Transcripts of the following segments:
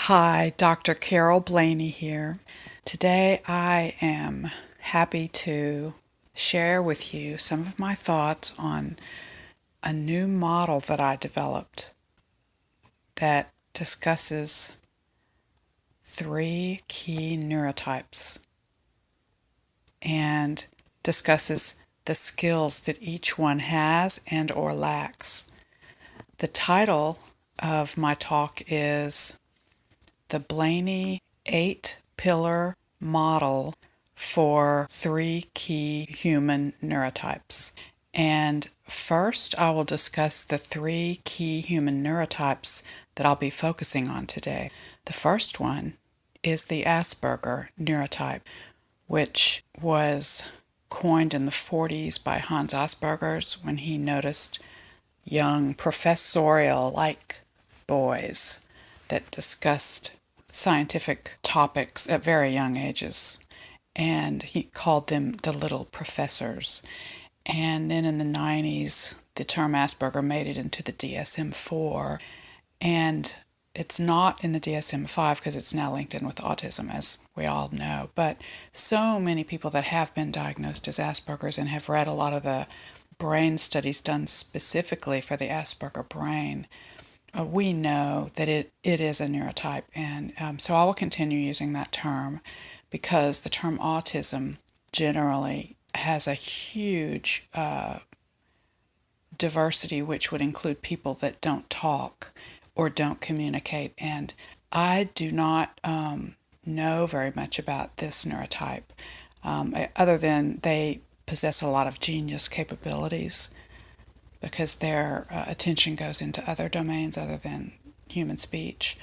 Hi, Dr. Carol Blaney here. Today I am happy to share with you some of my thoughts on a new model that I developed that discusses three key neurotypes and discusses the skills that each one has and or lacks. The title of my talk is The Blaney 8-Pillar Model for Three Key Human Neurotypes. And first, I will discuss the three key human neurotypes that I'll be focusing on today. The first one is the Asperger neurotype, which was coined in the 40s by Hans Aspergers when he noticed young professorial-like boys that discussed scientific topics at very young ages, and he called them the little professors. And then in the 90s, the term Asperger made it into the DSM-4, and it's not in the DSM-5 because it's now linked in with autism, as we all know. But so many people that have been diagnosed as Asperger's and have read a lot of the brain studies done specifically for the Asperger brain, we know that it is a neurotype. And so I will continue using that term because the term autism generally has a huge diversity, which would include people that don't talk or don't communicate. And I do not know very much about this neurotype, other than they possess a lot of genius capabilities because their attention goes into other domains other than human speech.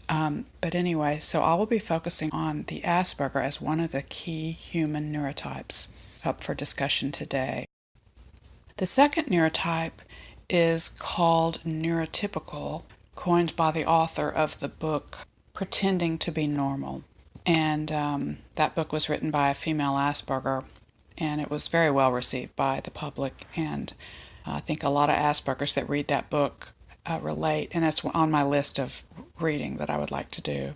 But anyway, so I will be focusing on the Asperger as one of the key human neurotypes up for discussion today. The second neurotype is called Neurotypical, coined by the author of the book Pretending to be Normal. And that book was written by a female Asperger, and it was very well received by the public. And I think a lot of Aspergers that read that book relate, and it's on my list of reading that I would like to do.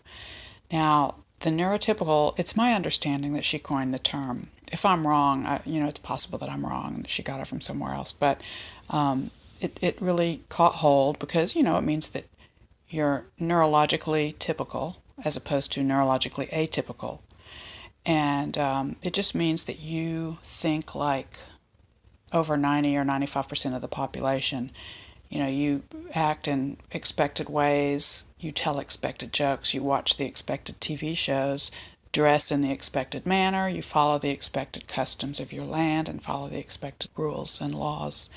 Now, the neurotypical, it's my understanding that she coined the term. If I'm wrong, it's possible that I'm wrong and she got it from somewhere else, but it really caught hold because, it means that you're neurologically typical as opposed to neurologically atypical. And it just means that you think like over 90 or 95% of the population. You act in expected ways, you tell expected jokes, you watch the expected TV shows, dress in the expected manner, you follow the expected customs of your land and follow the expected rules and laws.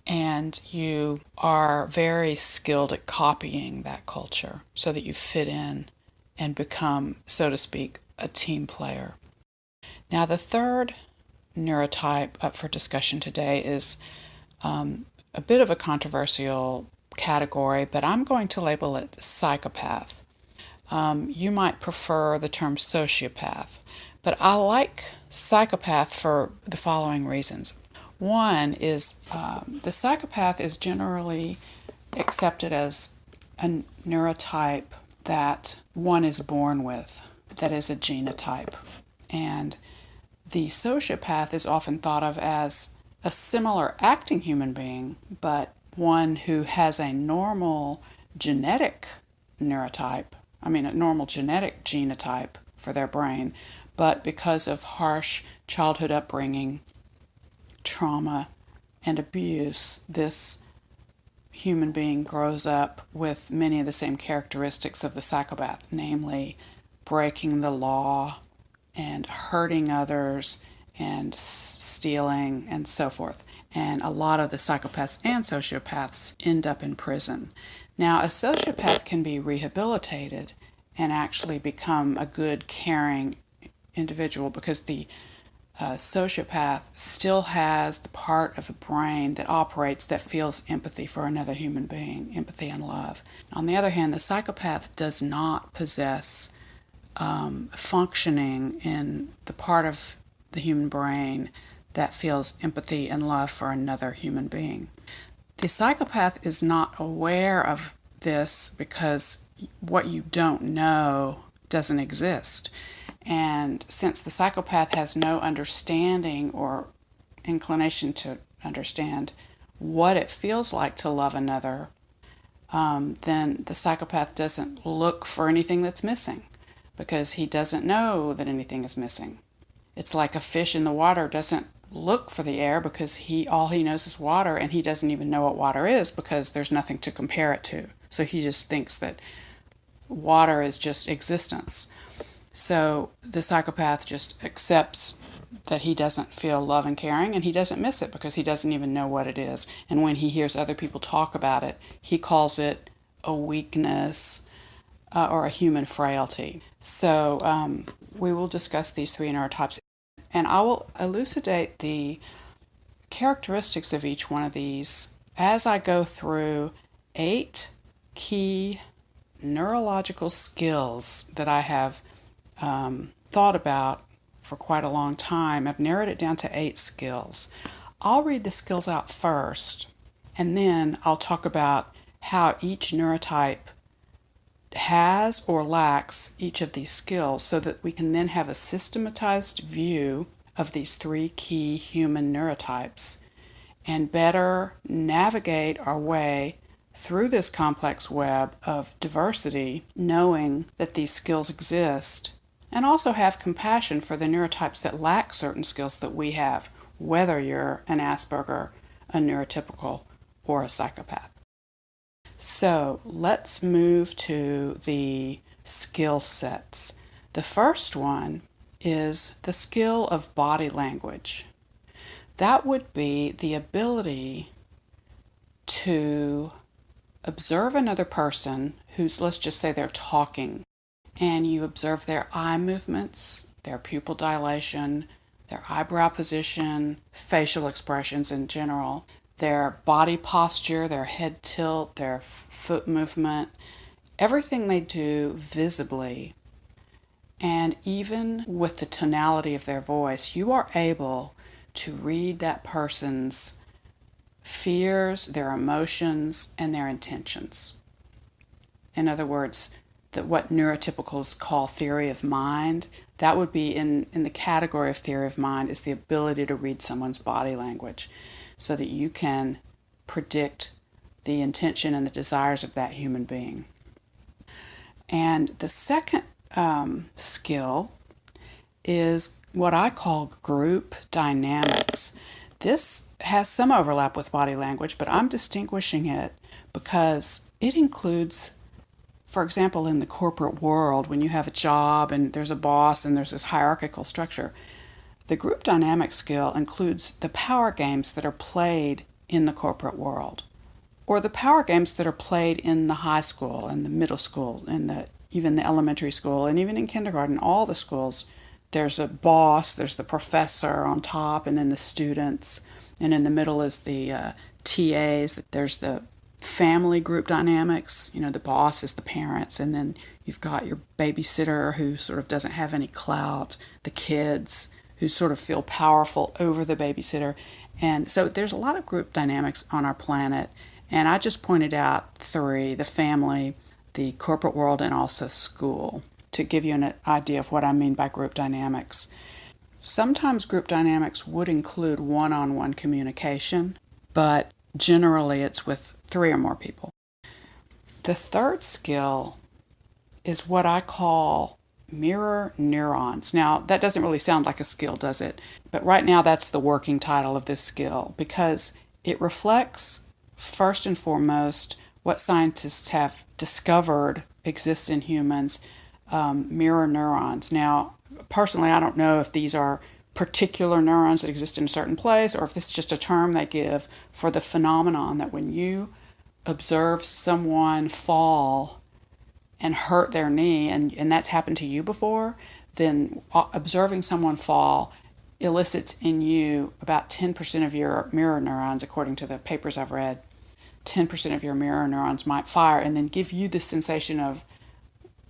And you are very skilled at copying that culture so that you fit in and become, so to speak, a team player. Now, the third neurotype up for discussion today is a bit of a controversial category, but I'm going to label it psychopath. You might prefer the term sociopath, but I like psychopath for the following reasons. One is the psychopath is generally accepted as a neurotype that one is born with, that is a genotype. And the sociopath is often thought of as a similar acting human being, but one who has a normal genetic neurotype, a normal genetic genotype for their brain, but because of harsh childhood upbringing, trauma, and abuse, this human being grows up with many of the same characteristics of the psychopath, namely breaking the law and hurting others and stealing and so forth. And a lot of the psychopaths and sociopaths end up in prison. Now, a sociopath can be rehabilitated and actually become a good, caring individual because the sociopath still has the part of the brain that operates, that feels empathy for another human being, empathy and love. On the other hand, the psychopath does not possess functioning in the part of the human brain that feels empathy and love for another human being. The psychopath is not aware of this because what you don't know doesn't exist. And since the psychopath has no understanding or inclination to understand what it feels like to love another, then the psychopath doesn't look for anything that's missing because he doesn't know that anything is missing. It's like a fish in the water doesn't look for the air because all he knows is water, and he doesn't even know what water is because there's nothing to compare it to. So he just thinks that water is just existence. So the psychopath just accepts that he doesn't feel love and caring, and he doesn't miss it because he doesn't even know what it is. And when he hears other people talk about it, he calls it a weakness or a human frailty. So we will discuss these three neurotypes, and I will elucidate the characteristics of each one of these as I go through 8 key neurological skills that I have thought about for quite a long time. I've narrowed it down to 8 skills. I'll read the skills out first, and then I'll talk about how each neurotype has or lacks each of these skills so that we can then have a systematized view of these 3 key human neurotypes and better navigate our way through this complex web of diversity, knowing that these skills exist, and also have compassion for the neurotypes that lack certain skills that we have, whether you're an Asperger, a neurotypical, or a psychopath. So let's move to the skill sets. The first one is the skill of body language. That would be the ability to observe another person who's, let's just say they're talking, and you observe their eye movements, their pupil dilation, their eyebrow position, facial expressions in general, their body posture, their head tilt, their foot movement, everything they do visibly, and even with the tonality of their voice, you are able to read that person's fears, their emotions, and their intentions. In other words, what neurotypicals call theory of mind, that would be in the category of theory of mind, is the ability to read someone's body language so that you can predict the intention and the desires of that human being. And the second skill is what I call group dynamics. This has some overlap with body language, but I'm distinguishing it because it includes, for example, in the corporate world, when you have a job and there's a boss and there's this hierarchical structure, the group dynamic skill includes the power games that are played in the corporate world, or the power games that are played in the high school and the middle school and even the elementary school and even in kindergarten. All the schools, there's a boss, there's the professor on top, and then the students, and in the middle is the TAs. There's the family group dynamics, the boss is the parents, and then you've got your babysitter who sort of doesn't have any clout, the kids who sort of feel powerful over the babysitter. And so there's a lot of group dynamics on our planet, and I just pointed out 3: the family, the corporate world, and also school, to give you an idea of what I mean by group dynamics. Sometimes group dynamics would include one-on-one communication, but generally it's with 3 or more people. The third skill is what I call mirror neurons. Now, that doesn't really sound like a skill, does it? But right now that's the working title of this skill because it reflects, first and foremost, what scientists have discovered exists in humans, mirror neurons. Now, personally, I don't know if these are particular neurons that exist in a certain place or if this is just a term they give for the phenomenon that when you observe someone fall and hurt their knee, and that's happened to you before, then observing someone fall elicits in you about 10% of your mirror neurons, according to the papers I've read. 10% of your mirror neurons might fire and then give you the sensation of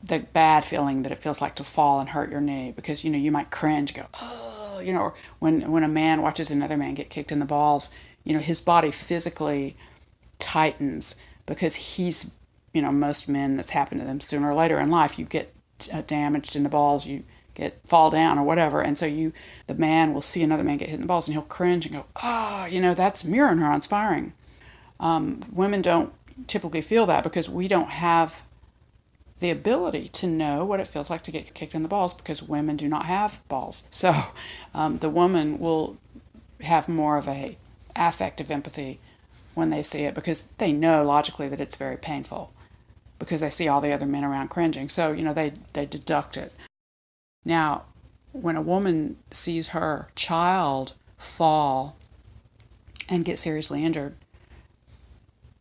the bad feeling that it feels like to fall and hurt your knee, because you might cringe, go, oh, or when a man watches another man get kicked in the balls, his body physically tightens because he's most men, that's happened to them sooner or later in life. You get damaged in the balls, you fall down or whatever, and so the man will see another man get hit in the balls, and he'll cringe and go, that's mirror neurons firing. Women don't typically feel that because we don't have the ability to know what it feels like to get kicked in the balls, because women do not have balls. So the woman will have more of a affective empathy when they see it, because they know logically that it's very painful, because they see all the other men around cringing. So, they deduct it. Now, when a woman sees her child fall and get seriously injured,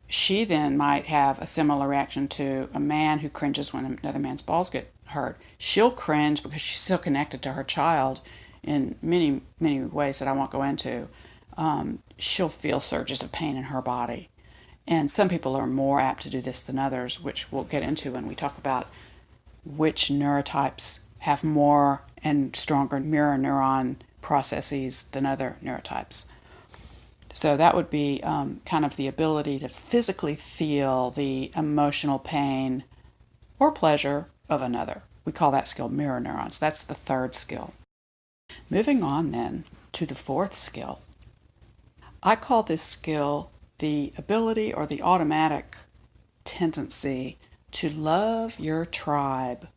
she then might have a similar reaction to a man who cringes when another man's balls get hurt. She'll cringe because she's still connected to her child in many, many ways that I won't go into. She'll feel surges of pain in her body. And some people are more apt to do this than others, which we'll get into when we talk about which neurotypes have more and stronger mirror neuron processes than other neurotypes. So that would be kind of the ability to physically feel the emotional pain or pleasure of another. We call that skill mirror neurons. That's the third skill. Moving on then to the fourth skill. I call this skill the ability or the automatic tendency to love your tribe.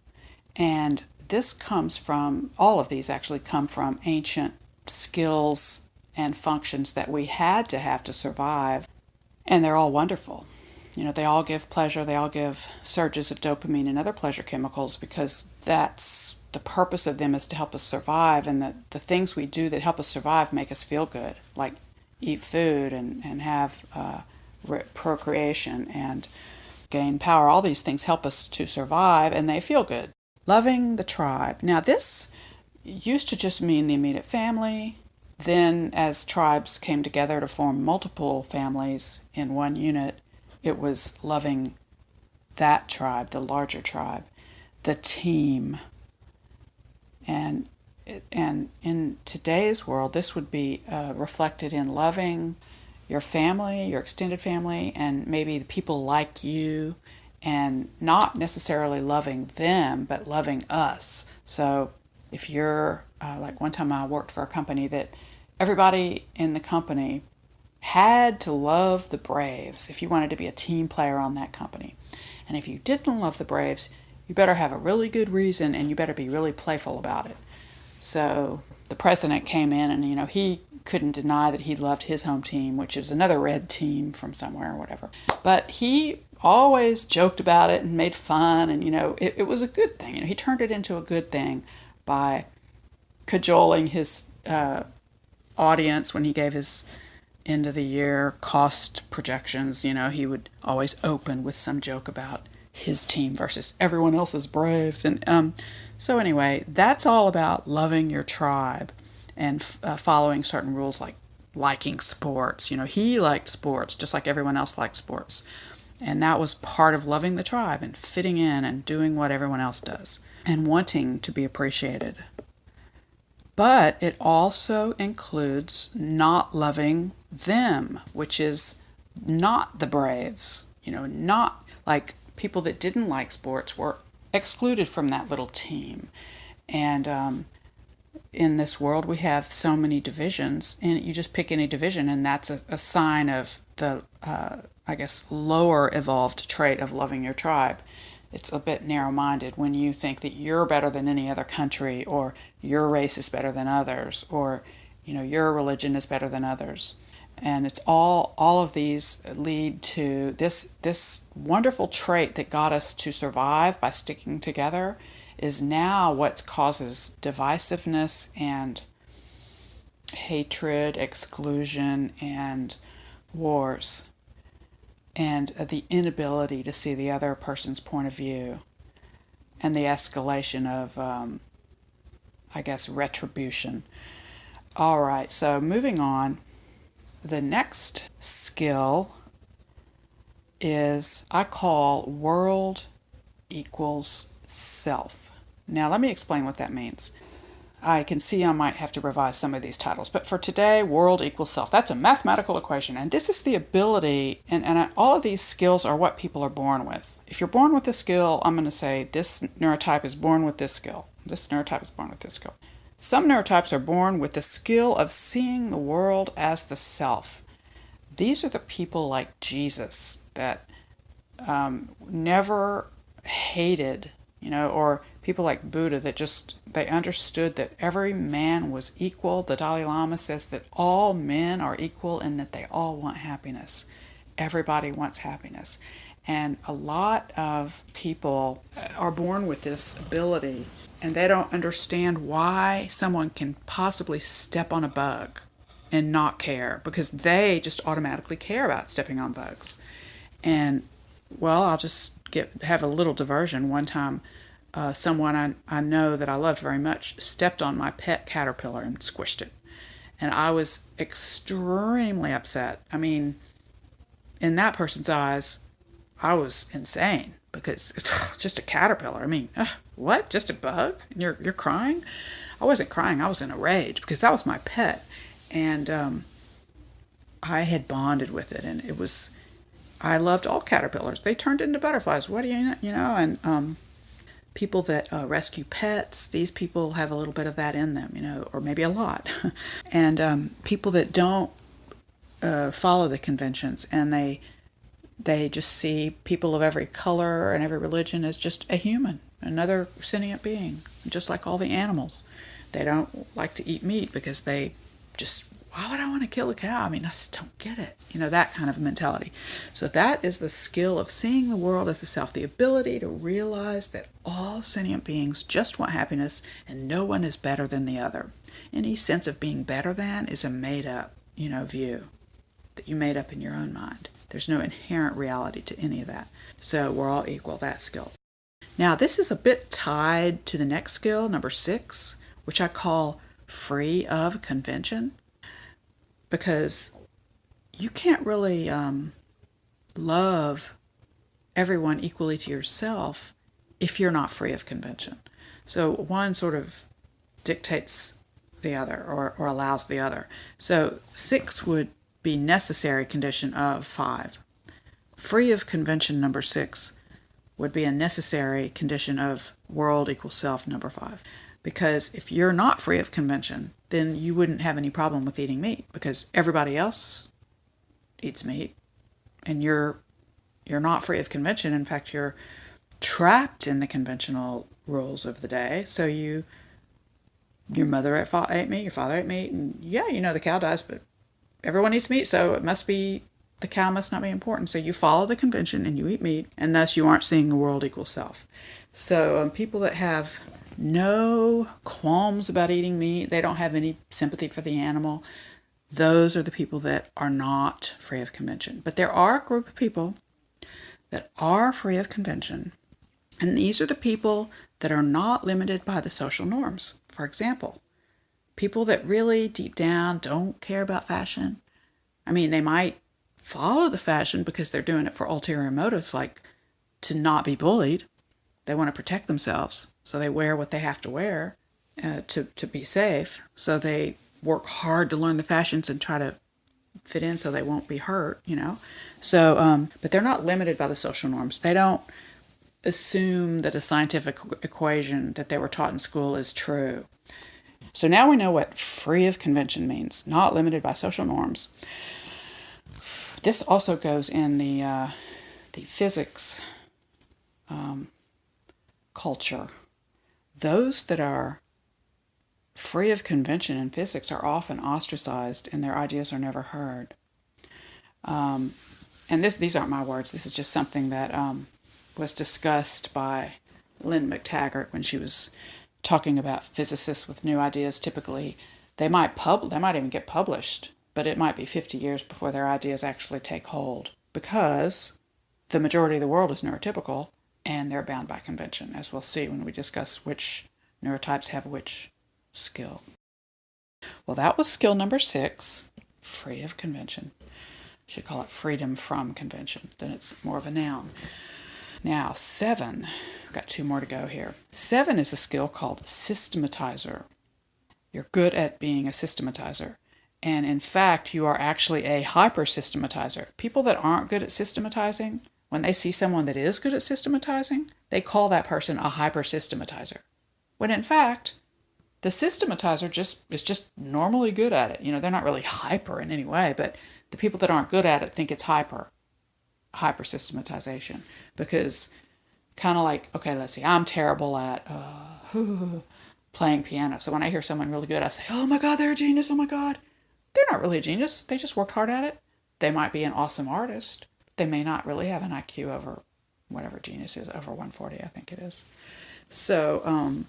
And this comes from, all of these actually come from ancient skills and functions that we had to have to survive. And they're all wonderful. They all give pleasure. They all give surges of dopamine and other pleasure chemicals, because that's the purpose of them, is to help us survive. And the things we do that help us survive make us feel good, like eat food and have procreation and gain power. All these things help us to survive, and they feel good. Loving the tribe. Now, this used to just mean the immediate family. Then, as tribes came together to form multiple families in one unit, it was loving that tribe, the larger tribe, the team. And in today's world, this would be reflected in loving your family, your extended family, and maybe the people like you, and not necessarily loving them, but loving us. So if you're, like one time I worked for a company that everybody in the company had to love the Braves if you wanted to be a team player on that company. And if you didn't love the Braves, you better have a really good reason, and you better be really playful about it. So the president came in, and he couldn't deny that he loved his home team, which is another red team from somewhere or whatever. But he always joked about it and made fun, and it was a good thing. He turned it into a good thing by cajoling his audience when he gave his end of the year cost projections. He would always open with some joke about his team versus everyone else's Braves. And so anyway, that's all about loving your tribe and following certain rules, like liking sports. He liked sports just like everyone else liked sports. And that was part of loving the tribe and fitting in and doing what everyone else does and wanting to be appreciated. But it also includes not loving them, which is not the Braves. Not like people that didn't like sports were excluded from that little team. And in this world, we have so many divisions, and you just pick any division, and that's a sign of the, lower evolved trait of loving your tribe. It's a bit narrow-minded when you think that you're better than any other country, or your race is better than others, or your religion is better than others. And it's all of these lead to this wonderful trait that got us to survive by sticking together is now what causes divisiveness and hatred, exclusion, and wars, and the inability to see the other person's point of view, and the escalation of, retribution. All right, so moving on. The next skill is, I call world equals self. Now, let me explain what that means. I can see I might have to revise some of these titles. But for today, world equals self. That's a mathematical equation. And this is the ability, and all of these skills are what people are born with. If you're born with a skill, I'm going to say this neurotype is born with this skill. This neurotype is born with this skill. Some neurotypes are born with the skill of seeing the world as the self. These are the people like Jesus that never hated, or people like Buddha that they understood that every man was equal. The Dalai Lama says that all men are equal and that they all want happiness. Everybody wants happiness. And a lot of people are born with this ability, and they don't understand why someone can possibly step on a bug and not care, because they just automatically care about stepping on bugs. And well, I'll just have a little diversion. One time, someone I know that I loved very much stepped on my pet caterpillar and squished it. And I was extremely upset. I mean, in that person's eyes, I was insane, because it's just a caterpillar. I mean, what? Just a bug? And you're crying? I wasn't crying. I was in a rage, because that was my pet. And I had bonded with it, and I loved all caterpillars. They turned into butterflies. What do you know? And people that rescue pets, these people have a little bit of that in them, or maybe a lot. And people that don't follow the conventions, and they just see people of every color and every religion as just a human, another sentient being, just like all the animals. They don't like to eat meat because why would I want to kill a cow? I mean, I just don't get it. That kind of mentality. So that is the skill of seeing the world as the self, the ability to realize that all sentient beings just want happiness and no one is better than the other. Any sense of being better than is a made-up, view that you made up in your own mind. There's no inherent reality to any of that. So we're all equal, that skill. Now, this is a bit tied to the next skill, number 6, which I call free of convention. Because you can't really love everyone equally to yourself if you're not free of convention. So one sort of dictates the other, or allows the other. So 6 would be necessary condition of 5. Free of convention, number 6, would be a necessary condition of world equals self, number 5. Because if you're not free of convention, then you wouldn't have any problem with eating meat, because everybody else eats meat, and you're not free of convention. In fact, you're trapped in the conventional rules of the day. So your mother ate meat, your father ate meat, and the cow dies, but everyone eats meat, so the cow must not be important. So you follow the convention and you eat meat, and thus you aren't seeing the world equals self. So people that have no qualms about eating meat, they don't have any sympathy for the animal, those are the people that are not free of convention. But there are a group of people that are free of convention, and these are the people that are not limited by the social norms. For example, people that really deep down don't care about fashion. I mean, they might follow the fashion because they're doing it for ulterior motives, like to not be bullied. They want to protect themselves, so they wear what they have to wear to be safe. So they work hard to learn the fashions and try to fit in so they won't be hurt, So, but they're not limited by the social norms. They don't assume that a scientific equation that they were taught in school is true. So now we know what free of convention means, not limited by social norms. This also goes in the physics culture. Those that are free of convention in physics are often ostracized, and their ideas are never heard. And these aren't my words. This is just something that was discussed by Lynn McTaggart when she was talking about physicists with new ideas. Typically, they might even get published, but it might be 50 years before their ideas actually take hold, because the majority of the world is neurotypical, and they're bound by convention, as we'll see when we discuss which neurotypes have which skill. Well, that was skill number 6, free of convention. Should call it freedom from convention. Then it's more of a noun. Now, 7. I've got 2 more to go here. 7 is a skill called systemetizer. You're good at being a systematizer. And in fact, you are actually a hyper-systematizer. People that aren't good at systematizing, when they see someone that is good at systematizing, they call that person a hyper-systematizer. When in fact, the systematizer is just normally good at it. They're not really hyper in any way, but the people that aren't good at it think it's hyper systematization. Because kind of like, okay, let's see, I'm terrible at playing piano. So when I hear someone really good, I say, oh my God, they're a genius. Oh my God. They're not really a genius. They just worked hard at it. They might be an awesome artist. They may not really have an IQ over whatever genius is, over 140, I think it is. So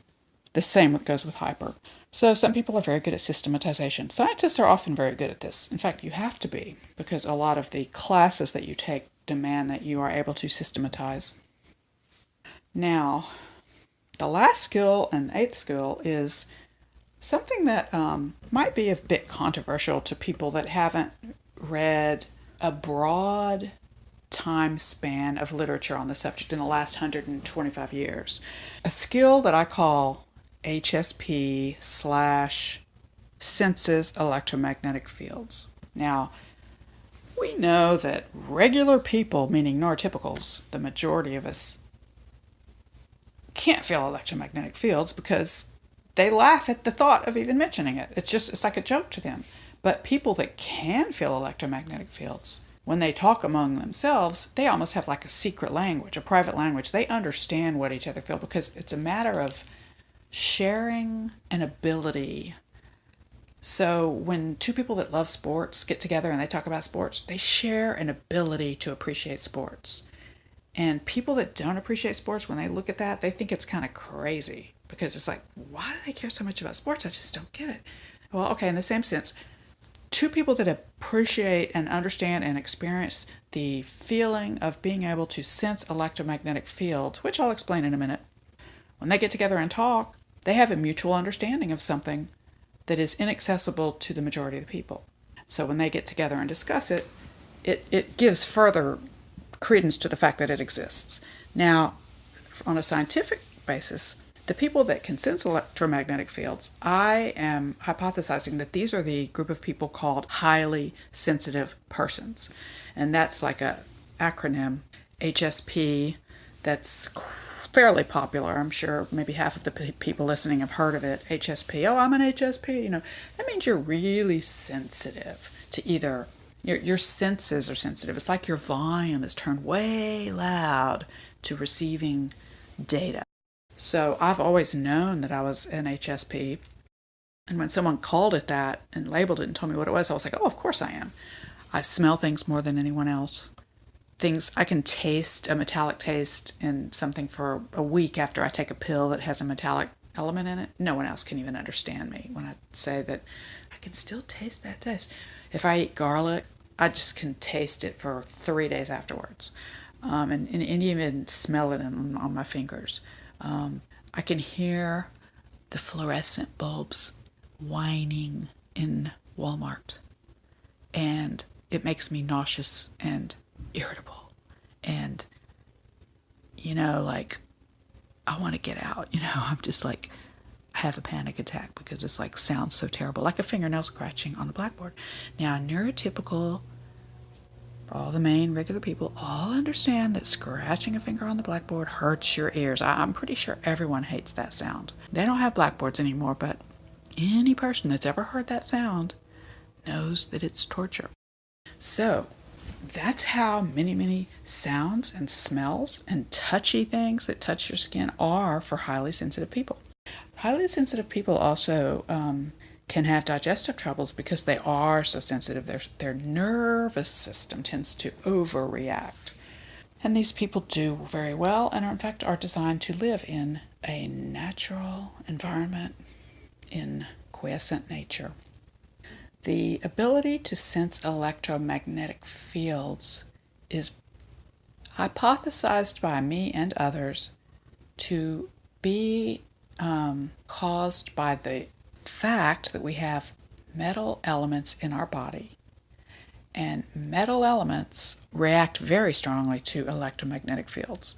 the same goes with hyper. So some people are very good at systematization. Scientists are often very good at this. In fact, you have to be, because a lot of the classes that you take demand that you are able to systematize. Now, the last skill and eighth skill is something that might be a bit controversial to people that haven't read a broad time span of literature on the subject in the last 125 years. A skill that I call HSP/senses electromagnetic fields. Now, we know that regular people, meaning neurotypicals, the majority of us, can't feel electromagnetic fields because they laugh at the thought of even mentioning it. It's like a joke to them. But people that can feel electromagnetic fields, when they talk among themselves, they almost have like a secret language, a private language. They understand what each other feel because it's a matter of sharing an ability. So when two people that love sports get together and they talk about sports, they share an ability to appreciate sports. And people that don't appreciate sports, when they look at that, they think it's kind of crazy because it's like, why do they care so much about sports? I just don't get it. Well, okay, in the same sense, two people that appreciate and understand and experience the feeling of being able to sense electromagnetic fields, which I'll explain in a minute, when they get together and talk, they have a mutual understanding of something that is inaccessible to the majority of the people. So when they get together and discuss it, it gives further credence to the fact that it exists. Now, on a scientific basis, the people that can sense electromagnetic fields, I am hypothesizing that these are the group of people called highly sensitive persons. And that's like a acronym, HSP, that's fairly popular. I'm sure maybe half of the people listening have heard of it. HSP, oh, I'm an HSP. That means you're really sensitive to either your senses are sensitive. It's like your volume is turned way loud to receiving data. So I've always known that I was an HSP. And when someone called it that and labeled it and told me what it was, I was like, oh, of course I am. I smell things more than anyone else. I can taste a metallic taste in something for a week after I take a pill that has a metallic element in it. No one else can even understand me when I say that I can still taste that taste. If I eat garlic, I just can taste it for 3 days afterwards, and even smell it on my fingers. I can hear the fluorescent bulbs whining in Walmart, and it makes me nauseous and irritable, and like I want to get out. I'm just like, I have a panic attack because it's like sounds so terrible, like a fingernail scratching on the blackboard. Now, neurotypical, all the main regular people all understand that scratching a finger on the blackboard hurts your ears. I'm pretty sure everyone hates that sound. They don't have blackboards anymore, but any person that's ever heard that sound knows that it's torture. So that's how many sounds and smells and touchy things that touch your skin are for highly sensitive people. Highly sensitive people also can have digestive troubles because they are so sensitive. Their nervous system tends to overreact. And these people do very well and in fact are designed to live in a natural environment in quiescent nature. The ability to sense electromagnetic fields is hypothesized by me and others to be caused by the fact that we have metal elements in our body. And metal elements react very strongly to electromagnetic fields,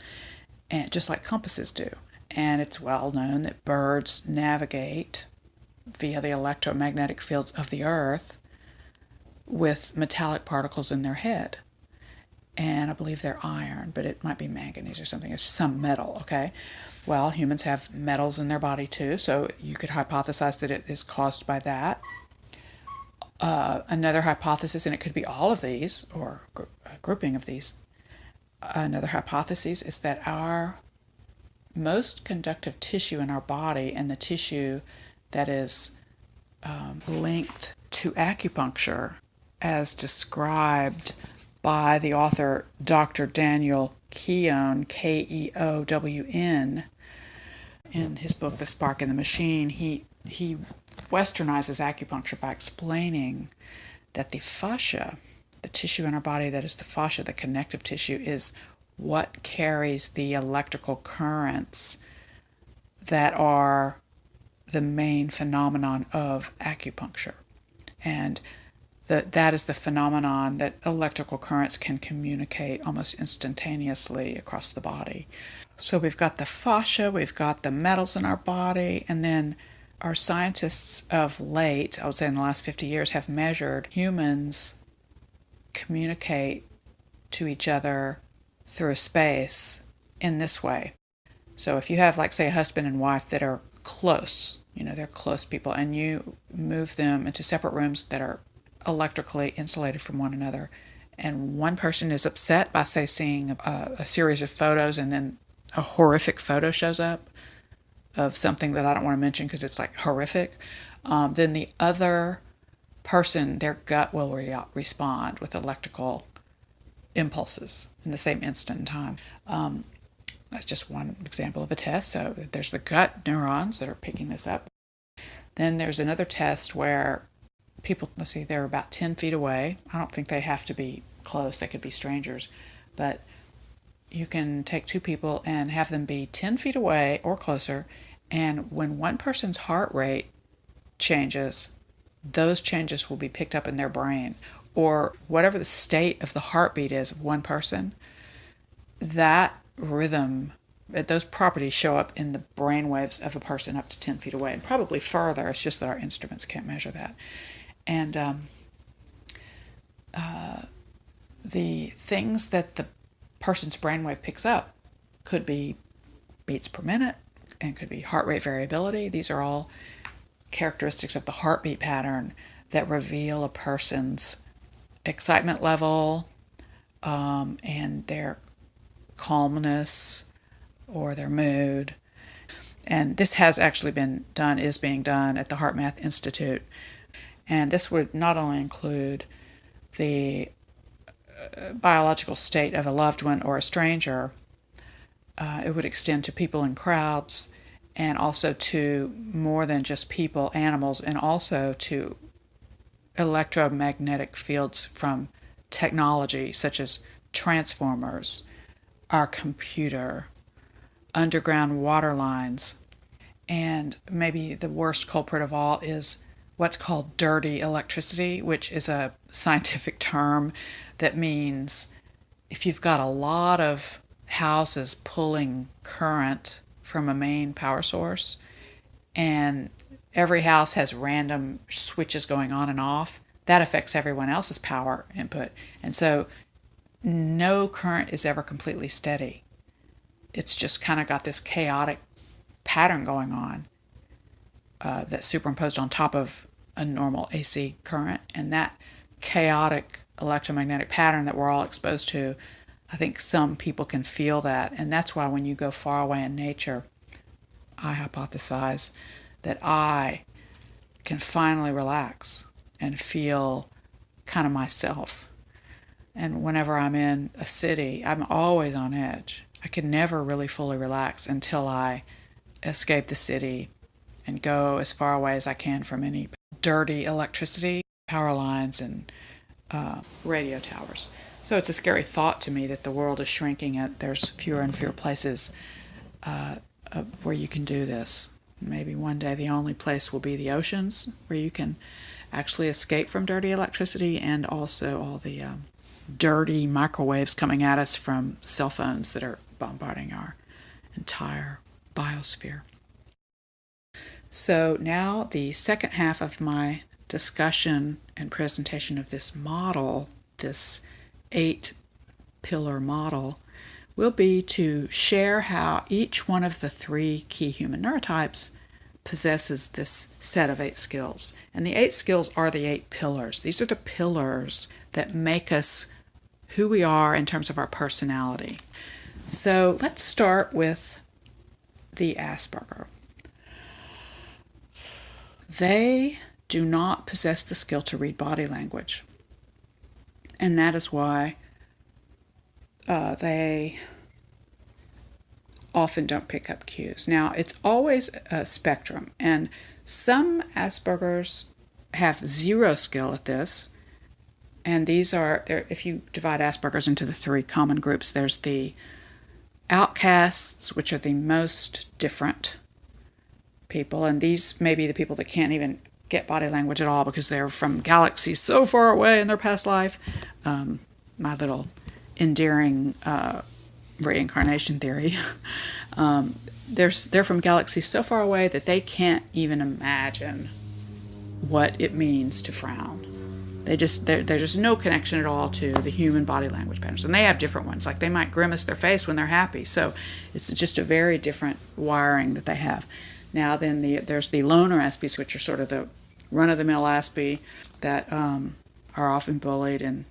and just like compasses do. And it's well known that birds navigate via the electromagnetic fields of the earth with metallic particles in their head. And I believe they're iron, but it might be manganese or something. It's some metal, okay? Well, humans have metals in their body too, so you could hypothesize that it is caused by that. Another hypothesis, and it could be all of these, or a grouping of these, another hypothesis is that our most conductive tissue in our body, and the tissue that is linked to acupuncture, as described by the author Dr. Daniel Keown, Keown, in his book The Spark in the Machine. He westernizes acupuncture by explaining that the fascia, the tissue in our body that is the fascia, the connective tissue, is what carries the electrical currents that are the main phenomenon of acupuncture. And that is the phenomenon that electrical currents can communicate almost instantaneously across the body. So we've got the fascia, we've got the metals in our body, and then our scientists of late, I would say in the last 50 years, have measured humans communicate to each other through space in this way. So if you have, like, say, a husband and wife that are close, they're close people, and you move them into separate rooms that are electrically insulated from one another, and one person is upset by, say, seeing a series of photos, and then a horrific photo shows up of something that I don't want to mention because it's like horrific, then the other person, their gut will respond with electrical impulses in the same instant in time. That's just one example of a test. So there's the gut neurons that are picking this up. Then there's another test where people, let's see, they're about 10 feet away. I don't think they have to be close. They could be strangers. But you can take two people and have them be 10 feet away or closer. And when one person's heart rate changes, those changes will be picked up in their brain. Or whatever the state of the heartbeat is of one person, that rhythm, those properties show up in the brain waves of a person up to 10 feet away, and probably further. It's just that our instruments can't measure that. And the things that the person's brainwave picks up could be beats per minute and could be heart rate variability. These are all characteristics of the heartbeat pattern that reveal a person's excitement level and their calmness or their mood. And this has actually been done, is being done at the HeartMath Institute. And this would not only include the biological state of a loved one or a stranger, it would extend to people in crowds, and also to more than just people, animals, and also to electromagnetic fields from technology such as transformers, our computer, underground water lines, and maybe the worst culprit of all is what's called dirty electricity, which is a scientific term that means if you've got a lot of houses pulling current from a main power source, and every house has random switches going on and off, that affects everyone else's power input. And so no current is ever completely steady. It's just kind of got this chaotic pattern going on that's superimposed on top of a normal AC current. And that chaotic electromagnetic pattern that we're all exposed to, I think some people can feel that. And that's why when you go far away in nature, I hypothesize that I can finally relax and feel kind of myself. And whenever I'm in a city, I'm always on edge. I can never really fully relax until I escape the city and go as far away as I can from any dirty electricity, power lines, and radio towers. So it's a scary thought to me that the world is shrinking and there's fewer and fewer places where you can do this. Maybe one day the only place will be the oceans where you can actually escape from dirty electricity and also all the dirty microwaves coming at us from cell phones that are bombarding our entire biosphere. So now the second half of my discussion and presentation of this model, this 8-pillar model, will be to share how each one of the 3 key human neurotypes possesses this set of 8 skills. And the 8 skills are the 8 pillars. These are the pillars that make us who we are in terms of our personality. So let's start with the Asperger. They do not possess the skill to read body language. And that is why they often don't pick up cues. Now, it's always a spectrum, and some Aspergers have 0 skill at this, and these are, if you divide Aspergers into the 3 common groups, there's the outcasts, which are the most different people, and these may be the people that can't even get body language at all because they're from galaxies so far away in their past life. My little endearing reincarnation theory. They're from galaxies so far away that they can't even imagine what it means to frown. There's just no connection at all to the human body language patterns. And they have different ones. Like they might grimace their face when they're happy. So it's just a very different wiring that they have. Now then there's the loner aspies, which are sort of the run-of-the-mill aspie that are often bullied, and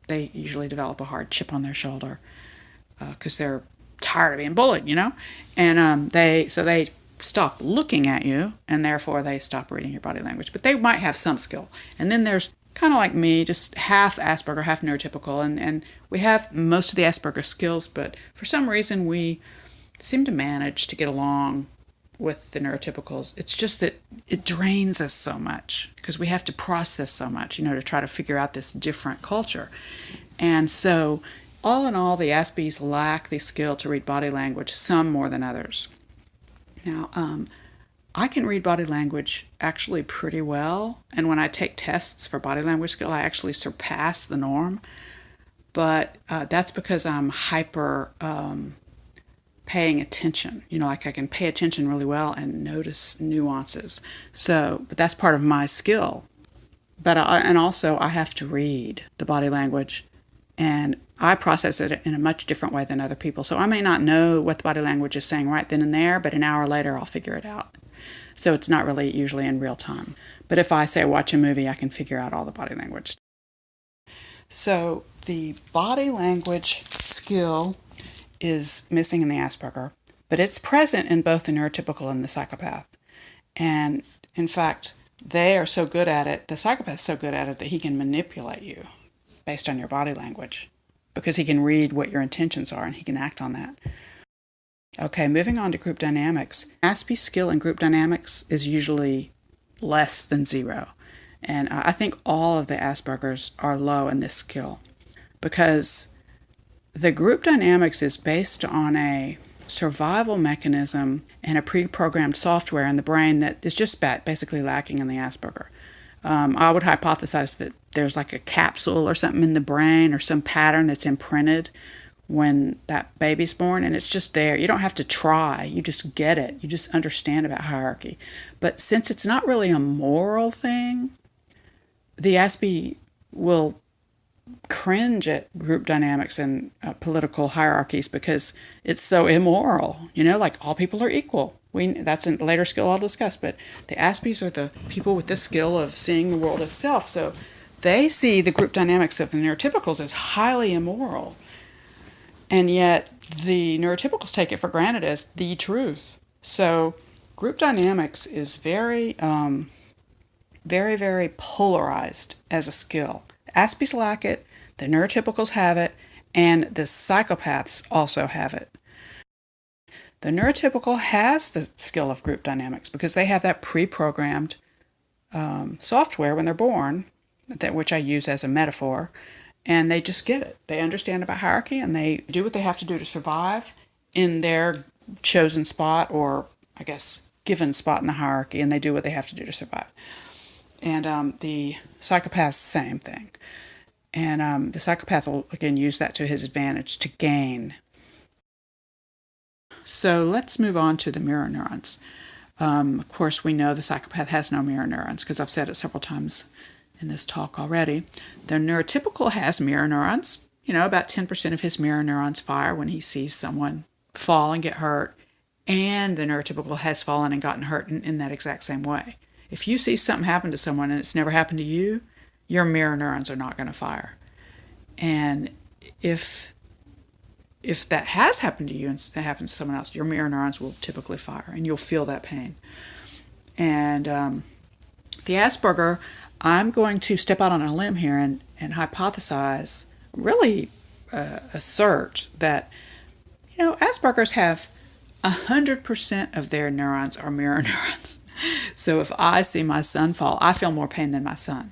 they usually develop a hard chip on their shoulder because they're tired of being bullied, and they stop looking at you, and therefore they stop reading your body language. But they might have some skill. And then there's kind of like me, just half Asperger, half neurotypical, and we have most of the Asperger skills, but for some reason we seem to manage to get along with the neurotypicals. It's just that it drains us so much because we have to process so much, to try to figure out this different culture. And so all in all, the Aspies lack the skill to read body language, some more than others. Now, I can read body language actually pretty well, and when I take tests for body language skill, I actually surpass the norm. But that's because I'm hyper paying attention. Like I can pay attention really well and notice nuances. But that's part of my skill. But and also I have to read the body language, and I process it in a much different way than other people. So I may not know what the body language is saying right then and there, but an hour later I'll figure it out. So it's not really usually in real time. But if I say watch a movie, I can figure out all the body language. So the body language skill is missing in the Asperger, but it's present in both the neurotypical and the psychopath. And in fact, they are so good at it, the psychopath is so good at it that he can manipulate you based on your body language because he can read what your intentions are and he can act on that. Okay, moving on to group dynamics. Aspie's skill in group dynamics is usually less than 0. And I think all of the Aspergers are low in this skill because the group dynamics is based on a survival mechanism and a pre-programmed software in the brain that is just basically lacking in the Asperger. I would hypothesize that there's like a capsule or something in the brain or some pattern that's imprinted when that baby's born, and it's just there. You don't have to try. You just get it. You just understand about hierarchy. But since it's not really a moral thing, the Aspie will cringe at group dynamics and political hierarchies because it's so immoral. Like all people are equal. That's a later skill I'll discuss, but the Aspies are the people with the skill of seeing the world as self. So they see the group dynamics of the neurotypicals as highly immoral. And yet the neurotypicals take it for granted as the truth. So group dynamics is very, very, very polarized as a skill. Aspies lack it, the neurotypicals have it, and the psychopaths also have it. The neurotypical has the skill of group dynamics because they have that pre-programmed software when they're born, which I use as a metaphor, and they just get it. They understand about hierarchy, and they do what they have to do to survive in their chosen spot, or I guess given spot in the hierarchy, and they do what they have to do to survive. And the psychopath's same thing. And the psychopath will, again, use that to his advantage to gain. So let's move on to the mirror neurons. Of course, we know the psychopath has no mirror neurons because I've said it several times in this talk already. The neurotypical has mirror neurons. About 10% of his mirror neurons fire when he sees someone fall and get hurt, and the neurotypical has fallen and gotten hurt in that exact same way. If you see something happen to someone and it's never happened to you, your mirror neurons are not going to fire. And if that has happened to you and it happens to someone else, your mirror neurons will typically fire and you'll feel that pain. And the Asperger, I'm going to step out on a limb here and hypothesize, really assert that, Aspergers have 100% of their neurons are mirror neurons. So if I see my son fall, I feel more pain than my son.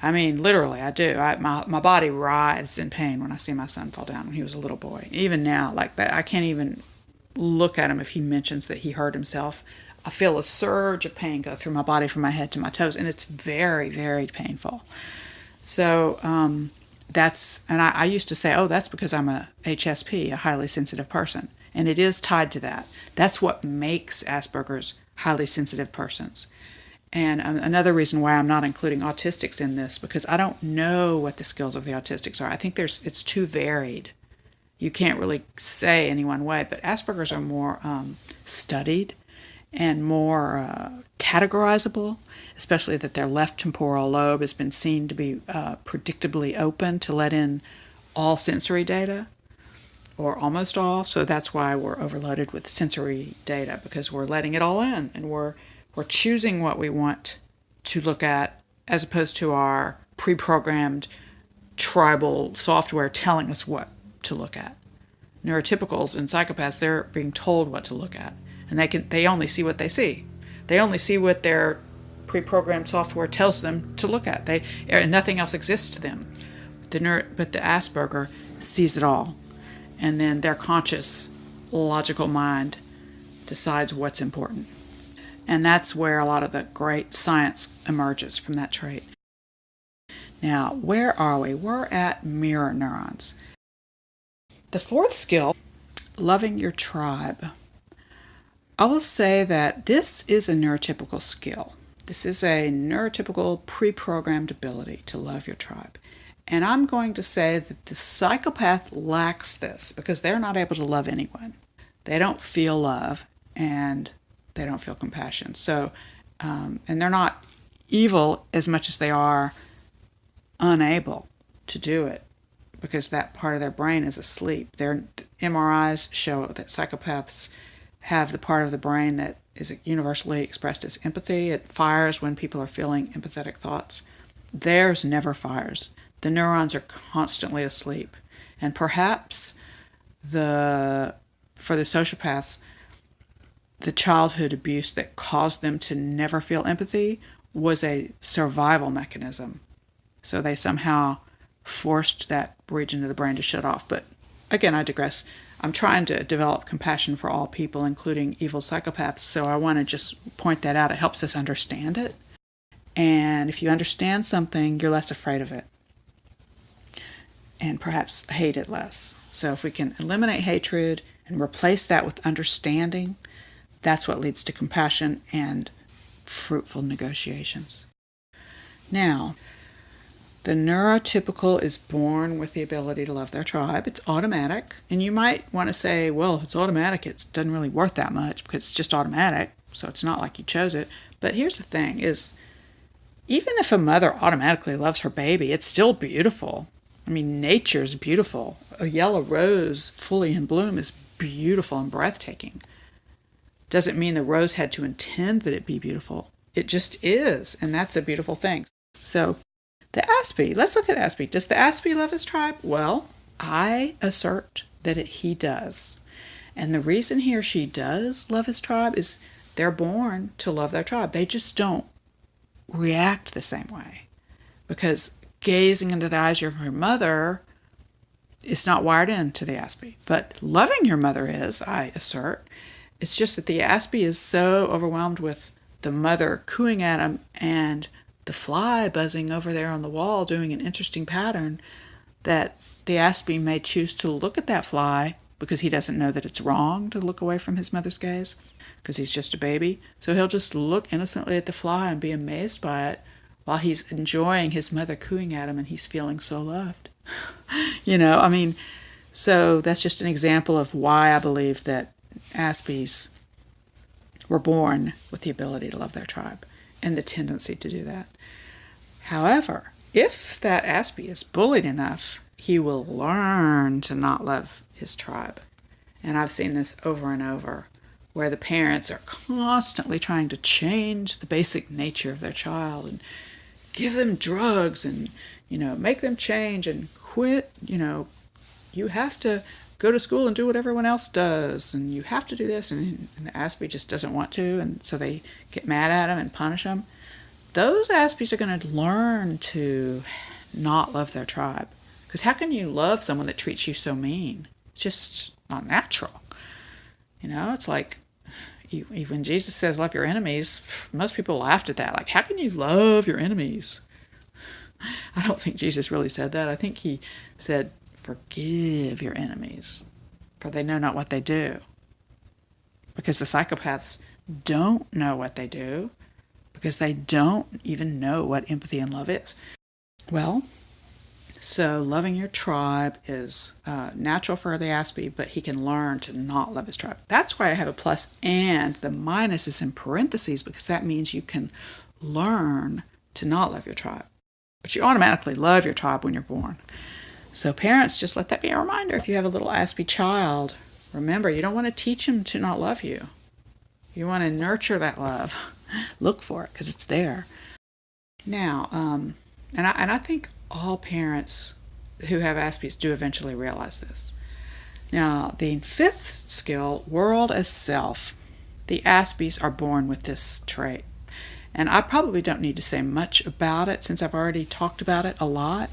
I mean, literally, I do. My body writhes in pain when I see my son fall down when he was a little boy. Even now, like that, I can't even look at him if he mentions that he hurt himself. I feel a surge of pain go through my body from my head to my toes, and it's very, very painful. So and I used to say, oh, that's because I'm a HSP, a highly sensitive person. And it is tied to that. That's what makes Asperger's highly sensitive persons. And another reason why I'm not including autistics in this, because I don't know what the skills of the autistics are. I think it's too varied. You can't really say any one way, but Asperger's are more studied and more categorizable, especially that their left temporal lobe has been seen to be predictably open to let in all sensory data, or almost all. So that's why we're overloaded with sensory data, because we're letting it all in and we're choosing what we want to look at, as opposed to our pre-programmed tribal software telling us what to look at. Neurotypicals and psychopaths, they're being told what to look at, and they only see what they see. They only see what their pre-programmed software tells them to look at. Nothing else exists to them. But the Asperger sees it all, and then their conscious, logical mind decides what's important. And that's where a lot of the great science emerges from that trait. Now, where are we? We're at mirror neurons. The fourth skill, loving your tribe. I will say that this is a neurotypical skill. This is a neurotypical pre-programmed ability to love your tribe. And I'm going to say that the psychopath lacks this because they're not able to love anyone. They don't feel love and they don't feel compassion. So, and they're not evil as much as they are unable to do it because that part of their brain is asleep. Their MRIs show that psychopaths have the part of the brain that is universally expressed as empathy. It fires when people are feeling empathetic thoughts. Theirs never fires. The neurons are constantly asleep. And perhaps for the sociopaths, the childhood abuse that caused them to never feel empathy was a survival mechanism. So they somehow forced that region of the brain to shut off. But again, I digress. I'm trying to develop compassion for all people, including evil psychopaths. So I want to just point that out. It helps us understand it. And if you understand something, you're less afraid of it. And perhaps hate it less. So if we can eliminate hatred and replace that with understanding, that's what leads to compassion and fruitful negotiations. Now, the neurotypical is born with the ability to love their tribe. It's automatic. And you might want to say, well, if it's automatic, it doesn't really worth that much because it's just automatic. So it's not like you chose it. But here's the thing is, even if a mother automatically loves her baby, it's still beautiful. I mean, nature's beautiful. A yellow rose fully in bloom is beautiful and breathtaking. Doesn't mean the rose had to intend that it be beautiful. It just is, and that's a beautiful thing. So the aspie, let's look at aspie. Does the aspie love his tribe? Well, I assert that he does. And the reason he or she does love his tribe is they're born to love their tribe. They just don't react the same way. Because gazing into the eyes of your mother is not wired into the aspie. But loving your mother is, I assert. It's just that the aspie is so overwhelmed with the mother cooing at him and the fly buzzing over there on the wall doing an interesting pattern that the aspie may choose to look at that fly because he doesn't know that it's wrong to look away from his mother's gaze because he's just a baby. So he'll just look innocently at the fly and be amazed by it while he's enjoying his mother cooing at him and he's feeling so loved. So that's just an example of why I believe that aspies were born with the ability to love their tribe and the tendency to do that. However, if that aspie is bullied enough, he will learn to not love his tribe. And I've seen this over and over, where the parents are constantly trying to change the basic nature of their child and give them drugs and, make them change and quit. You have to go to school and do what everyone else does, and you have to do this, and the aspie just doesn't want to, and so they get mad at him and punish him. Those aspies are going to learn to not love their tribe. Because how can you love someone that treats you so mean? It's just not natural. It's like when Jesus says love your enemies, most people laughed at that. Like, how can you love your enemies? I don't think Jesus really said that. I think he said, forgive your enemies, for they know not what they do. Because the psychopaths don't know what they do, because they don't even know what empathy and love is. Well, so loving your tribe is natural for the aspie, but he can learn to not love his tribe. That's why I have a plus, and the minus is in parentheses, because that means you can learn to not love your tribe. But you automatically love your tribe when you're born. So parents, just let that be a reminder. If you have a little aspie child, remember, you don't want to teach him to not love you. You want to nurture that love. Look for it, because it's there. Now, and I think all parents who have aspies do eventually realize this. Now, the fifth skill, world as self. The aspies are born with this trait. And I probably don't need to say much about it since I've already talked about it a lot.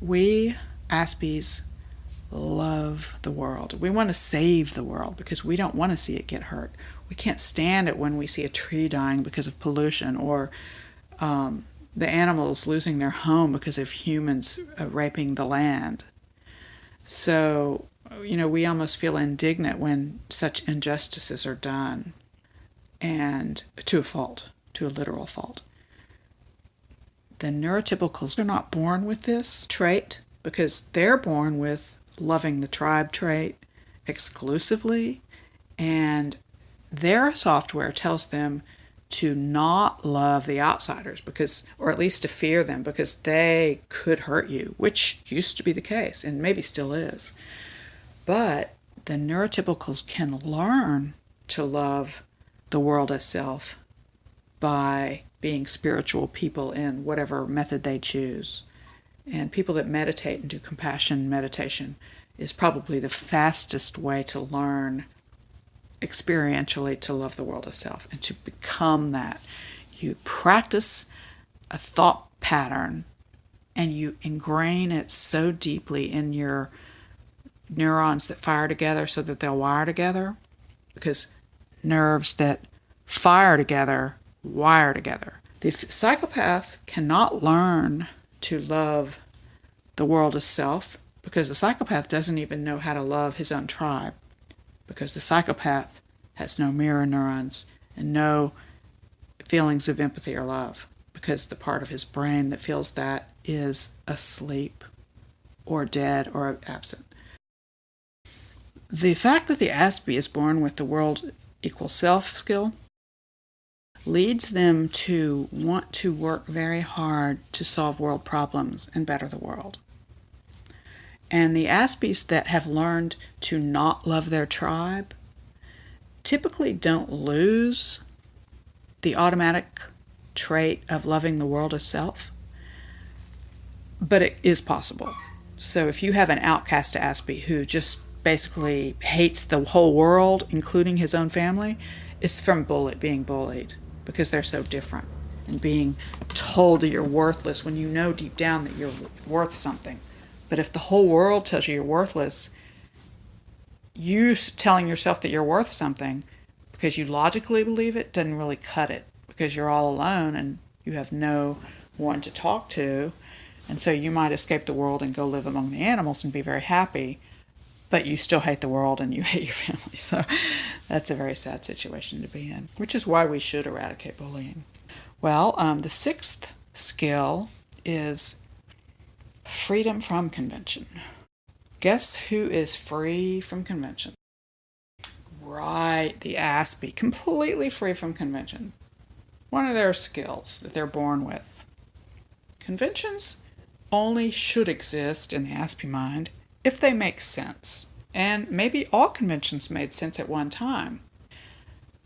We aspies love the world. We want to save the world because we don't want to see it get hurt. We can't stand it when we see a tree dying because of pollution, or the animals losing their home because of humans raping the land. So, we almost feel indignant when such injustices are done, and to a fault, to a literal fault. The neurotypicals are not born with this trait because they're born with loving the tribe trait exclusively, and their software tells them to not love the outsiders or at least to fear them because they could hurt you, which used to be the case and maybe still is. But the neurotypicals can learn to love the world as self by being spiritual people in whatever method they choose. And people that meditate and do compassion meditation is probably the fastest way to learn experientially to love the world as self and to become that. You practice a thought pattern and you ingrain it so deeply in your neurons that fire together so that they'll wire together, because nerves that fire together wire together. The psychopath cannot learn to love the world as self because the psychopath doesn't even know how to love his own tribe, because the psychopath has no mirror neurons and no feelings of empathy or love, because the part of his brain that feels that is asleep or dead or absent. The fact that the aspie is born with the world equals self skill leads them to want to work very hard to solve world problems and better the world. And the aspies that have learned to not love their tribe typically don't lose the automatic trait of loving the world as self, but it is possible. So if you have an outcast aspie who just basically hates the whole world, including his own family, it's from being bullied because they're so different, and being told that you're worthless when you know deep down that you're worth something. But if the whole world tells you you're worthless, you telling yourself that you're worth something because you logically believe it doesn't really cut it, because you're all alone and you have no one to talk to. And so you might escape the world and go live among the animals and be very happy, but you still hate the world and you hate your family. So that's a very sad situation to be in, which is why we should eradicate bullying. Well, the sixth skill is freedom from convention. Guess who is free from convention? Right, the aspie, completely free from convention. One of their skills that they're born with. Conventions only should exist in the aspie mind if they make sense. And maybe all conventions made sense at one time.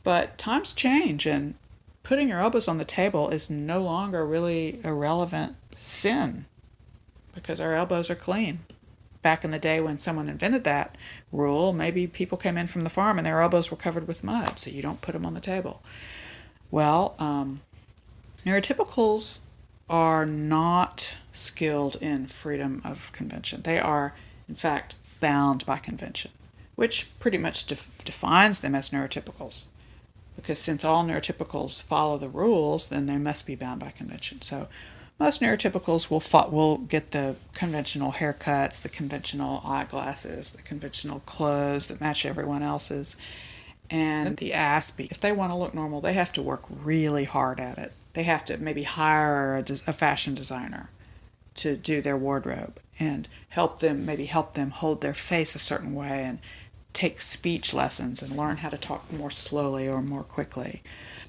But times change, and putting your elbows on the table is no longer really a relevant sin because our elbows are clean. Back in the day when someone invented that rule, maybe people came in from the farm and their elbows were covered with mud, so you don't put them on the table. Well, neurotypicals are not skilled in freedom of convention. They are, in fact, bound by convention, which pretty much defines them as neurotypicals. Because since all neurotypicals follow the rules, then they must be bound by convention. So most neurotypicals will get the conventional haircuts, the conventional eyeglasses, the conventional clothes that match everyone else's. And the aspie, if they want to look normal, they have to work really hard at it. They have to maybe hire a fashion designer to do their wardrobe and help them hold their face a certain way and take speech lessons and learn how to talk more slowly or more quickly.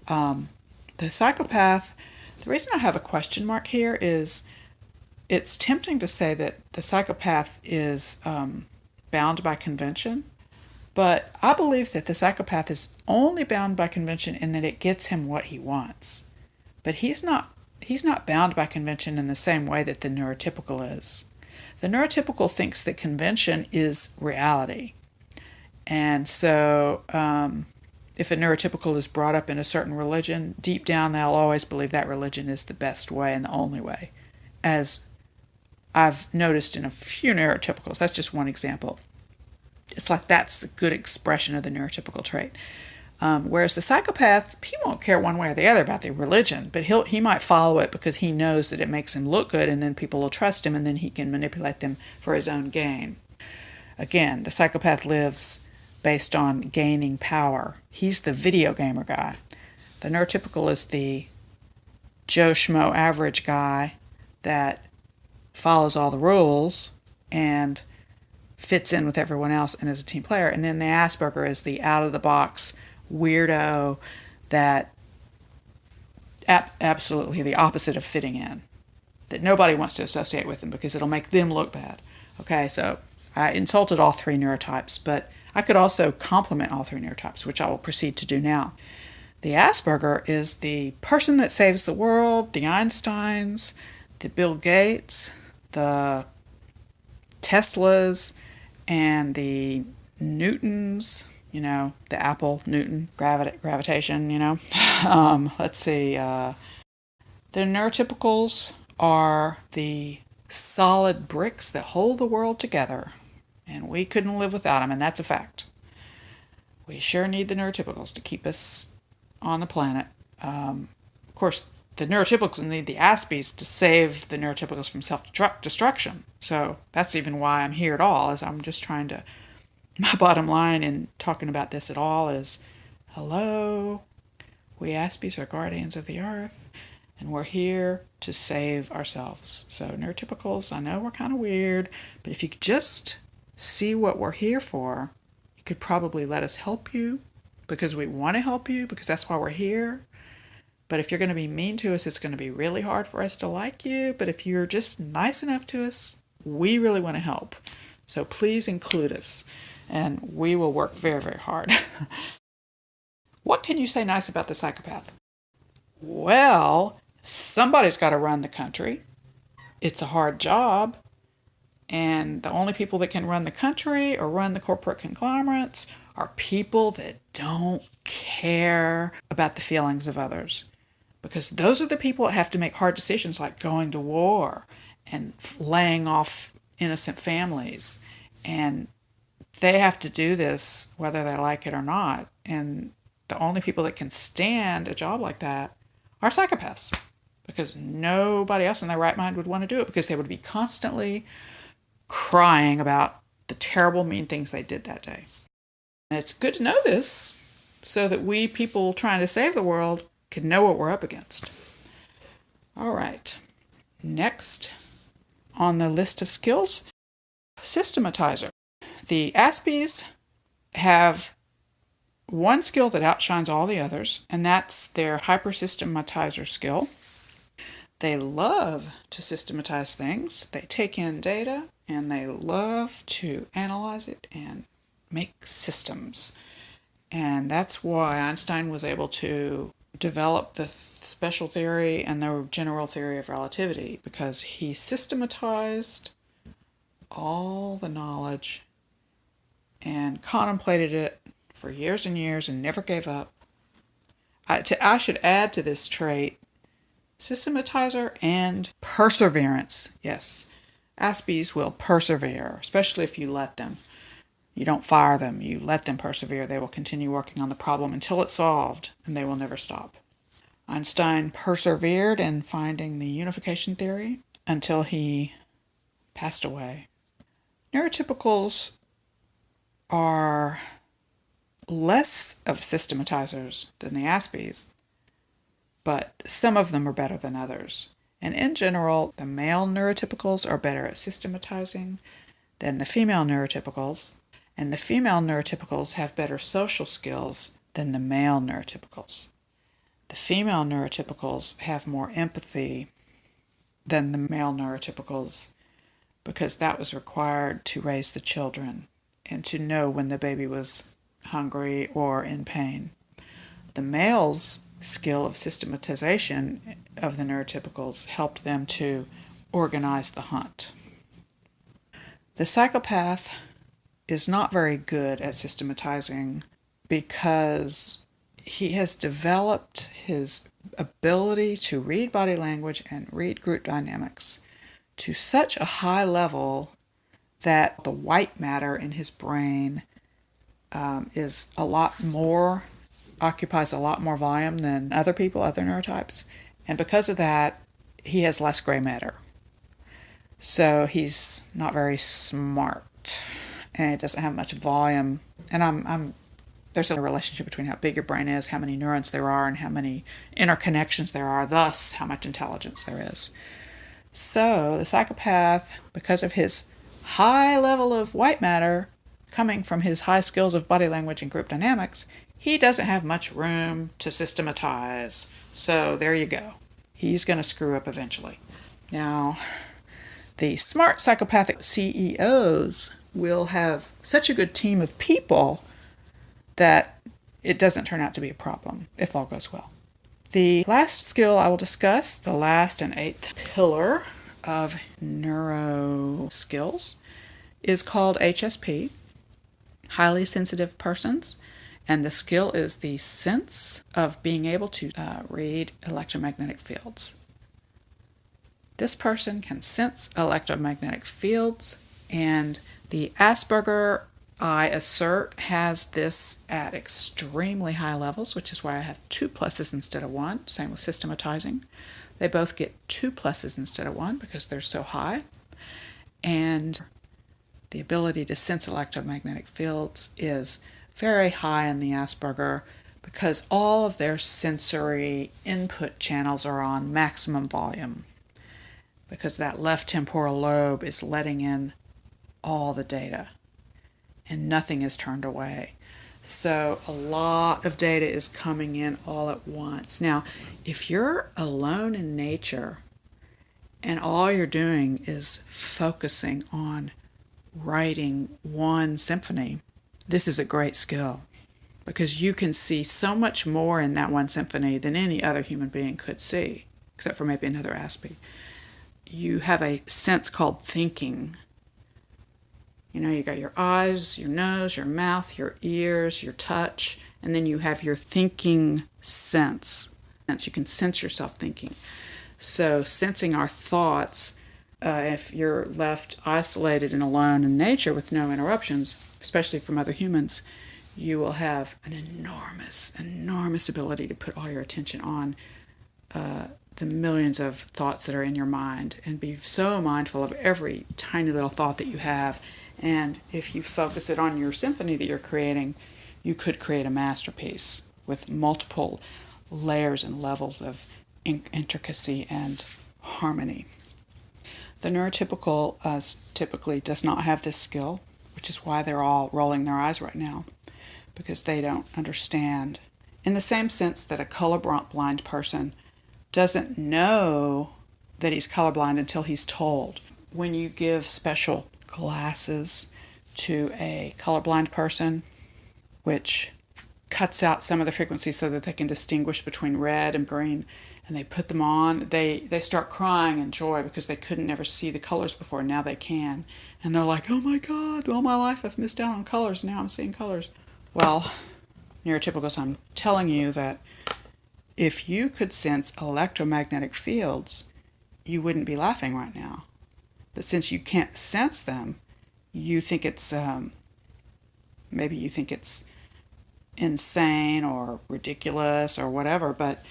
The psychopath, the reason I have a question mark here is it's tempting to say that the psychopath is bound by convention, but I believe that the psychopath is only bound by convention in that it gets him what he wants. But he's not bound by convention in the same way that the neurotypical is. The neurotypical thinks that convention is reality. And so if a neurotypical is brought up in a certain religion, deep down they'll always believe that religion is the best way and the only way. As I've noticed in a few neurotypicals, that's just one example. It's like that's a good expression of the neurotypical trait. Whereas the psychopath, he won't care one way or the other about the religion, but he might follow it because he knows that it makes him look good, and then people will trust him, and then he can manipulate them for his own gain. Again, the psychopath lives based on gaining power. He's the video gamer guy. The neurotypical is the Joe Schmo average guy that follows all the rules and fits in with everyone else and is a team player. And then the Asperger is the out-of-the-box weirdo that absolutely the opposite of fitting in, that nobody wants to associate with them because it'll make them look bad. Okay, so I insulted all three neurotypes, but I could also compliment all three neurotypes, which I will proceed to do now. The Asperger is the person that saves the world, the Einsteins, the Bill Gates, the Teslas, and the Newtons, the Apple, Newton, gravitation, Let's see. The neurotypicals are the solid bricks that hold the world together, and we couldn't live without them, and that's a fact. We sure need the neurotypicals to keep us on the planet. Of course, the neurotypicals need the aspies to save the neurotypicals from self-destruction. So that's even why I'm here at all, is I'm just trying to... My bottom line in talking about this at all is, hello, we aspies are guardians of the earth, and we're here to save ourselves. So neurotypicals, I know we're kind of weird, but if you could just see what we're here for, you could probably let us help you, because we want to help you, because that's why we're here. But if you're going to be mean to us, it's going to be really hard for us to like you. But if you're just nice enough to us, we really want to help. So please include us, and we will work very, very hard. What can you say nice about the psychopath? Well, somebody's got to run the country. It's a hard job. And the only people that can run the country or run the corporate conglomerates are people that don't care about the feelings of others. Because those are the people that have to make hard decisions like going to war and laying off innocent families. And they have to do this whether they like it or not. And the only people that can stand a job like that are psychopaths. because nobody else in their right mind would want to do it, because they would be constantly crying about the terrible, mean things they did that day. And it's good to know this so that we people trying to save the world can know what we're up against. All right. Next on the list of skills, systematizer. The aspies have one skill that outshines all the others, and that's their hypersystematizer skill. They love to systematize things. They take in data, and they love to analyze it and make systems. And that's why Einstein was able to develop the special theory and the general theory of relativity, because he systematized all the knowledge and contemplated it for years and years and never gave up. I should add to this trait systematizer and perseverance. Yes, aspies will persevere, especially if you let them. You don't fire them, you let them persevere. They will continue working on the problem until it's solved, and they will never stop. Einstein persevered in finding the unification theory until he passed away. Neurotypicals are less of systematizers than the aspies, but some of them are better than others. And in general, the male neurotypicals are better at systematizing than the female neurotypicals, and the female neurotypicals have better social skills than the male neurotypicals. The female neurotypicals have more empathy than the male neurotypicals, because that was required to raise the children and to know when the baby was hungry or in pain. The male's skill of systematization of the neurotypicals helped them to organize the hunt. The psychopath is not very good at systematizing because he has developed his ability to read body language and read group dynamics to such a high level that the white matter in his brain is a lot more, occupies a lot more volume than other people, other neurotypes. And because of that, he has less gray matter. So he's not very smart, and it doesn't have much volume. And there's a relationship between how big your brain is, how many neurons there are, and how many interconnections there are, thus how much intelligence there is. So the psychopath, because of his high level of white matter coming from his high skills of body language and group dynamics, he doesn't have much room to systematize. So there you go. He's going to screw up eventually. Now, the smart psychopathic CEOs will have such a good team of people that it doesn't turn out to be a problem if all goes well. The last skill I will discuss, the last and eighth pillar of neuro skills, is called HSP, highly sensitive persons, and the skill is the sense of being able to read electromagnetic fields. This person can sense electromagnetic fields, and the Asperger, I assert, has this at extremely high levels, which is why I have 2 pluses instead of 1. Same with systematizing. They both get 2 pluses instead of 1 because they're so high. And the ability to sense electromagnetic fields is very high in the Asperger because all of their sensory input channels are on maximum volume, because that left temporal lobe is letting in all the data and nothing is turned away. So a lot of data is coming in all at once. Now, if you're alone in nature and all you're doing is focusing on writing one symphony, this is a great skill because you can see so much more in that one symphony than any other human being could see, except for maybe another aspie. You have a sense called thinking. You know, you got your eyes, your nose, your mouth, your ears, your touch, and then you have your thinking sense. You can sense yourself thinking. So sensing our thoughts, if you're left isolated and alone in nature with no interruptions, especially from other humans, you will have an enormous ability to put all your attention on the millions of thoughts that are in your mind and be so mindful of every tiny little thought that you have. And if you focus it on your symphony that you're creating, you could create a masterpiece with multiple layers and levels of intricacy and harmony. The neurotypical typically does not have this skill, which is why they're all rolling their eyes right now, because they don't understand. In the same sense that a colorblind person doesn't know that he's colorblind until he's told. When you give special glasses to a colorblind person, which cuts out some of the frequencies so that they can distinguish between red and green, and they put them on, they start crying in joy because they couldn't ever see the colors before. Now they can. And they're like, oh my God, all my life I've missed out on colors. Now I'm seeing colors. Well, neurotypicals, I'm telling you that if you could sense electromagnetic fields, you wouldn't be laughing right now. But since you can't sense them, you think it's, maybe you think it's insane or ridiculous or whatever, but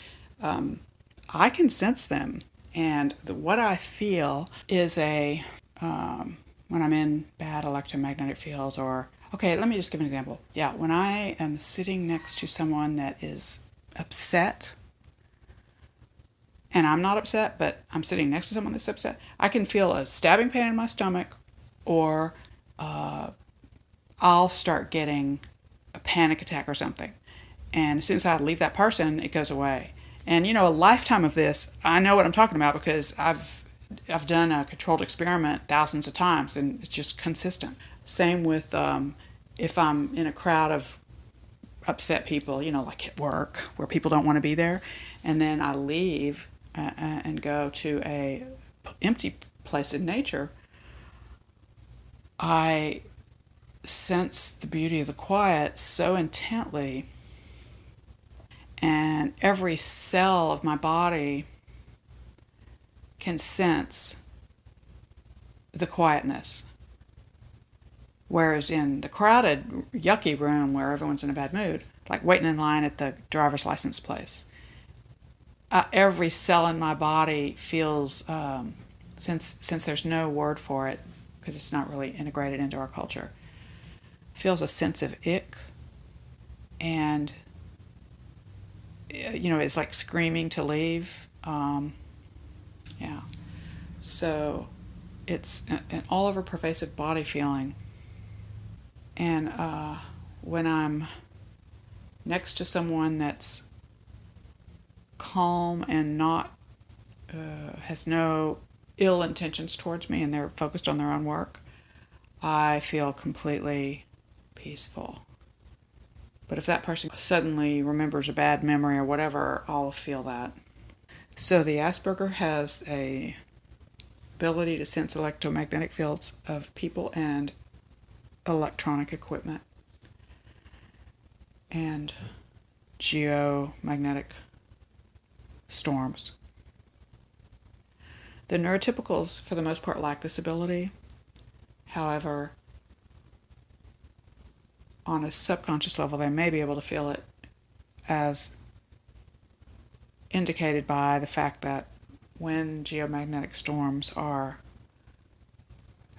I can sense them. And what I feel is when I'm in bad electromagnetic fields or, okay, let me just give an example. Yeah, when I am sitting next to someone that is upset, and I'm not upset, but I'm sitting next to someone that's upset, I can feel a stabbing pain in my stomach, or I'll start getting a panic attack or something. And as soon as I leave that person, it goes away. And a lifetime of this, I know what I'm talking about because I've done a controlled experiment thousands of times, and it's just consistent. Same with if I'm in a crowd of upset people, like at work, where people don't want to be there, and then I leave and go to a empty place in nature, I sense the beauty of the quiet so intently, and every cell of my body can sense the quietness. Whereas in the crowded, yucky room where everyone's in a bad mood, like waiting in line at the driver's license place, every cell in my body feels, since there's no word for it, because it's not really integrated into our culture, feels a sense of ick, and it's like screaming to leave. Yeah. So it's an all over pervasive body feeling. And when I'm next to someone that's calm and not has no ill intentions towards me, and they're focused on their own work, I feel completely peaceful. But if that person suddenly remembers a bad memory or whatever, I'll feel that. So the Asperger has a ability to sense electromagnetic fields of people and electronic equipment and geomagnetic storms. The neurotypicals, for the most part, lack this ability. However, on a subconscious level, they may be able to feel it, as indicated by the fact that when geomagnetic storms are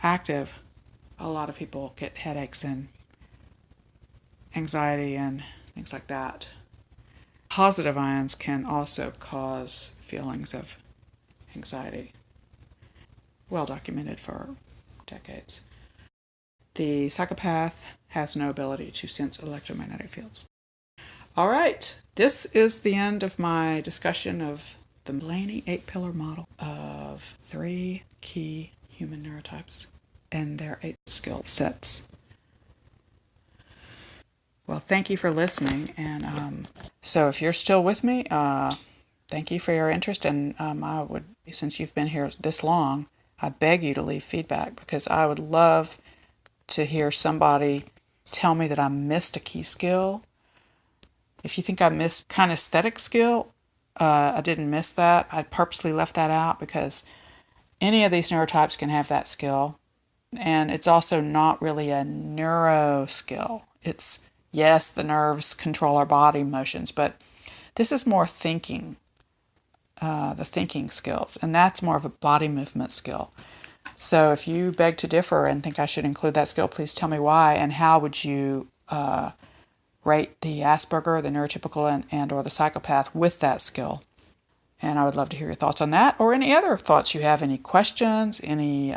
active, a lot of people get headaches and anxiety and things like that. Positive ions can also cause feelings of anxiety, well documented for decades. The psychopath has no ability to sense electromagnetic fields. All right, this is the end of my discussion of the Blaney 8-pillar model of 3 key human neurotypes and their 8 skill sets. Well, thank you for listening, and so if you're still with me, thank you for your interest, and I would, since you've been here this long, I beg you to leave feedback, because I would love to hear somebody tell me that I missed a key skill. If you think I missed kinesthetic skill, I didn't miss that. I purposely left that out because any of these neurotypes can have that skill. And it's also not really a neuro skill. It's, yes, the nerves control our body motions, but this is more thinking. the thinking skills, and that's more of a body movement skill. So if you beg to differ and think I should include that skill, please tell me why, and how would you rate the Asperger, the neurotypical, and or the psychopath with that skill. And I would love to hear your thoughts on that, or any other thoughts you have, any questions, any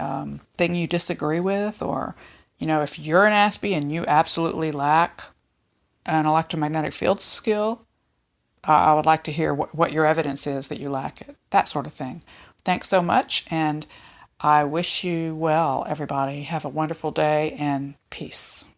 thing you disagree with, or, if you're an aspie and you absolutely lack an electromagnetic field skill, I would like to hear what your evidence is that you lack it, that sort of thing. Thanks so much, and I wish you well, everybody. Have a wonderful day, and peace.